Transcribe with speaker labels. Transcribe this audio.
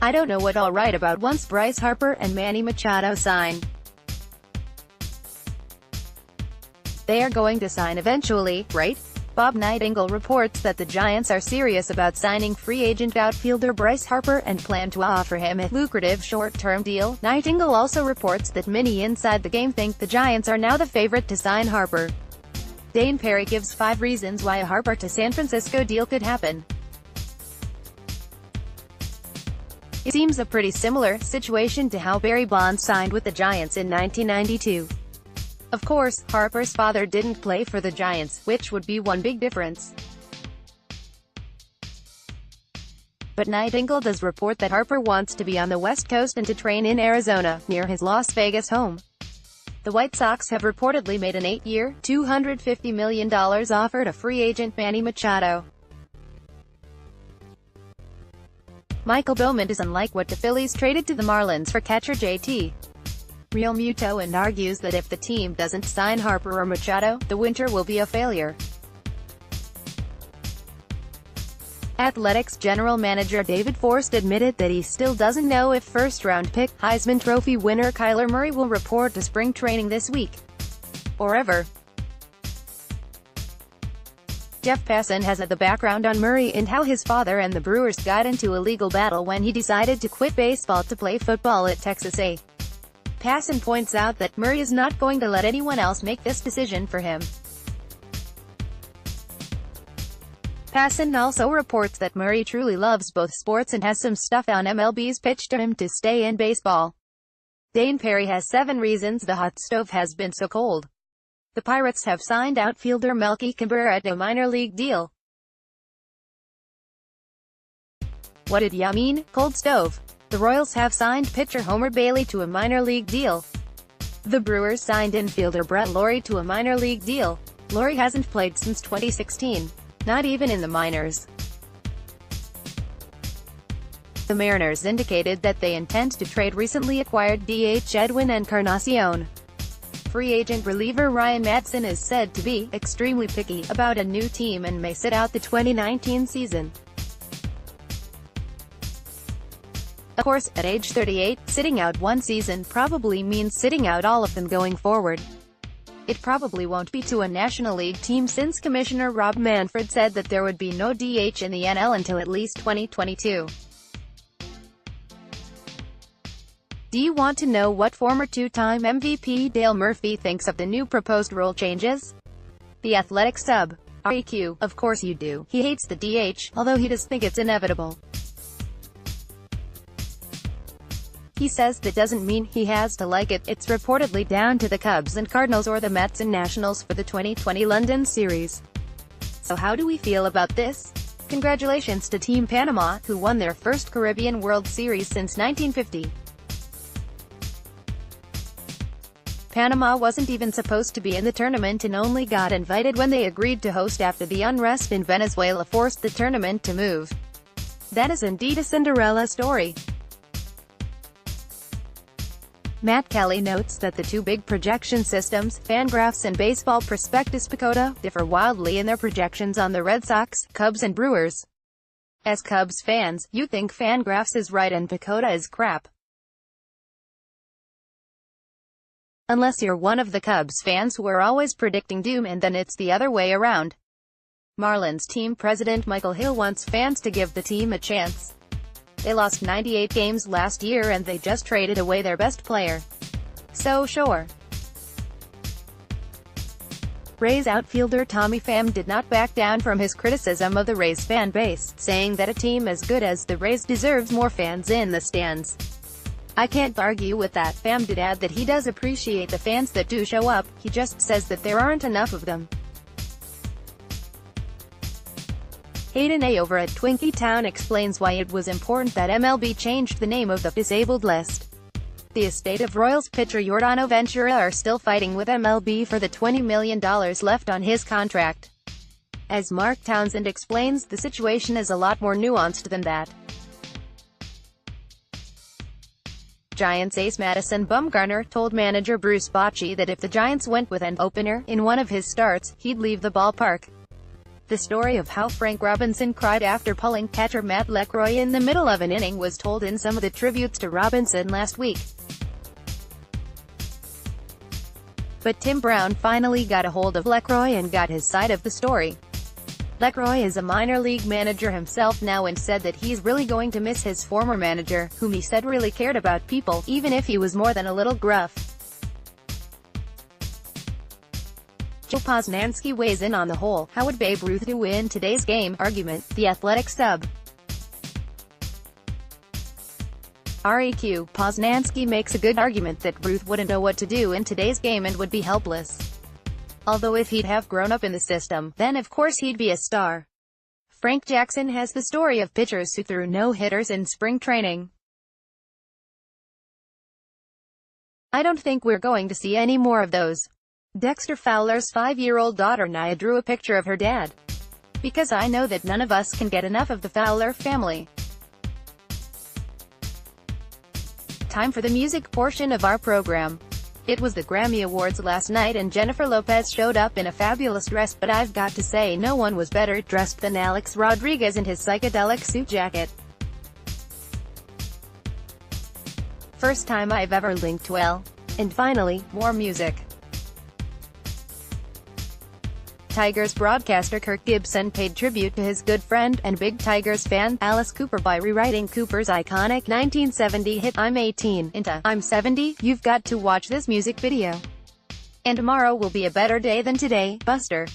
Speaker 1: I don't know what I'll write about once Bryce Harper and Manny Machado sign. They are going to sign eventually, right? Bob Nightengale reports that the Giants are serious about signing free agent outfielder Bryce Harper and plan to offer him a lucrative short-term deal. Nightengale also reports that many inside the game think the Giants are now the favorite to sign Harper. Dayn Perry gives 5 reasons why a Harper to San Francisco deal could happen. It seems a pretty similar situation to how Barry Bonds signed with the Giants in 1992. Of course, Harper's father didn't play for the Giants, which would be one big difference. But Nightengale does report that Harper wants to be on the West Coast and to train in Arizona, near his Las Vegas home. The White Sox have reportedly made an 8-year, $250 million offer to free agent Manny Machado. Michael Bowman is unlike what the Phillies traded to the Marlins for catcher J.T. Realmuto and argues that if the team doesn't sign Harper or Machado, the winter will be a failure. Athletics general manager David Forst admitted that he still doesn't know if first-round pick, Heisman Trophy winner Kyler Murray will report to spring training this week. Or ever. Jeff Passan has the background on Murray and how his father and the Brewers got into a legal battle when he decided to quit baseball to play football at Texas A. Passan points out that Murray is not going to let anyone else make this decision for him. Passan also reports that Murray truly loves both sports and has some stuff on MLB's pitch to him to stay in baseball. Dayn Perry has 7 reasons the hot stove has been so cold. The Pirates have signed outfielder Melky Cabrera to a minor league deal. What did ya mean, cold stove? The Royals have signed pitcher Homer Bailey to a minor league deal. The Brewers signed infielder Brett Lawrie to a minor league deal. Lawrie hasn't played since 2016. Not even in the minors. The Mariners indicated that they intend to trade recently acquired DH Edwin Encarnacion. Free agent reliever Ryan Madson is said to be extremely picky about a new team and may sit out the 2019 season. Of course, at age 38, sitting out one season probably means sitting out all of them going forward. It probably won't be to a National League team since Commissioner Rob Manfred said that there would be no DH in the NL until at least 2022. Do you want to know what former 2-time MVP Dale Murphy thinks of the new proposed rule changes? The Athletic sub. REQ, of course you do. He hates the DH, although he does think it's inevitable. He says that doesn't mean he has to like it. It's reportedly down to the Cubs and Cardinals or the Mets and Nationals for the 2020 London series. So how do we feel about this? Congratulations to Team Panama, who won their first Caribbean World Series since 1950. Panama wasn't even supposed to be in the tournament and only got invited when they agreed to host after the unrest in Venezuela forced the tournament to move. That is indeed a Cinderella story. Matt Kelly notes that the 2 big projection systems, Fangraphs and Baseball Prospectus PECOTA, differ wildly in their projections on the Red Sox, Cubs and Brewers. As Cubs fans, you think Fangraphs is right and PECOTA is crap. Unless you're one of the Cubs fans who are always predicting doom and then it's the other way around. Marlins team president Michael Hill wants fans to give the team a chance. They lost 98 games last year and they just traded away their best player. So sure. Rays outfielder Tommy Pham did not back down from his criticism of the Rays fan base, saying that a team as good as the Rays deserves more fans in the stands. I can't argue with that. Pham did add that he does appreciate the fans that do show up, he just says that there aren't enough of them. Hayden A. over at Twinkie Town explains why it was important that MLB changed the name of the disabled list. The estate of Royals pitcher Yordano Ventura are still fighting with MLB for the $20 million left on his contract. As Mark Townsend explains, the situation is a lot more nuanced than that. Giants ace Madison Bumgarner told manager Bruce Bochy that if the Giants went with an opener in one of his starts, he'd leave the ballpark. The story of how Frank Robinson cried after pulling catcher Matt LeCroy in the middle of an inning was told in some of the tributes to Robinson last week. But Tim Brown finally got a hold of LeCroy and got his side of the story. LeCroy is a minor league manager himself now and said that he's really going to miss his former manager, whom he said really cared about people, even if he was more than a little gruff. Joe Posnanski weighs in on the whole "how would Babe Ruth do in today's game" argument. The Athletic sub. REQ, Posnanski makes a good argument that Ruth wouldn't know what to do in today's game and would be helpless. Although if he'd have grown up in the system, then of course he'd be a star. Frank Jackson has the story of pitchers who threw no-hitters in spring training. "I don't think we're going to see any more of those." Dexter Fowler's 5-year-old daughter Nia drew a picture of her dad. "Because I know that none of us can get enough of the Fowler family." Time for the music portion of our program. It was the Grammy Awards last night and Jennifer Lopez showed up in a fabulous dress, but I've got to say no one was better dressed than Alex Rodriguez in his psychedelic suit jacket. First time I've ever linked well. And finally, more music. Tigers broadcaster Kirk Gibson paid tribute to his good friend, and big Tigers fan, Alice Cooper by rewriting Cooper's iconic 1970 hit "I'm 18" into "I'm 70, you've got to watch this music video. And tomorrow will be a better day than today, Buster."